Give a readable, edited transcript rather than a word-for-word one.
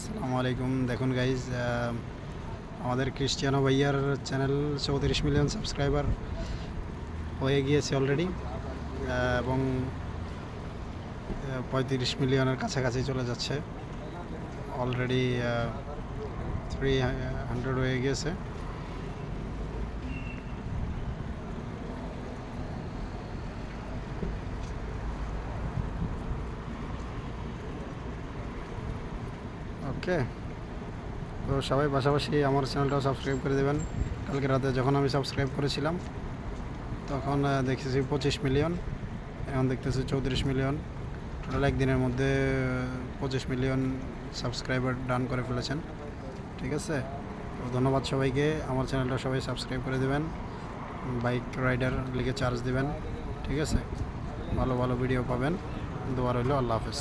আসসালামু আলাইকুম। দেখুন গাইজ, আমাদের ক্রিস্টিয়ানো ভাইয়ার চ্যানেল 34 মিলিয়ন সাবস্ক্রাইবার হয়ে গিয়েছে অলরেডি, এবং 35 মিলিয়নের কাছাকাছি চলে যাচ্ছে। অলরেডি 300 হয়ে গিয়েছে। ওকে, তো সবাই পাশাপাশি আমার চ্যানেলটাও সাবস্ক্রাইব করে দেবেন। কালকে রাতে যখন আমি সাবস্ক্রাইব করেছিলাম তখন দেখেছি 25 মিলিয়ন, এখন দেখতেছি 34 মিলিয়ন। টোটাল একদিনের মধ্যে 25 মিলিয়ন সাবস্ক্রাইবার ডান করে ফেলেছেন। ঠিক আছে, তো ধন্যবাদ সবাইকে। আমার চ্যানেলটা সবাই সাবস্ক্রাইব করে দেবেন, বাইক রাইডার লিখে চার্জ দিবেন। ঠিক আছে, ভালো ভালো ভিডিও পাবেন। দোয়া রইল। আল্লাহ হাফেজ।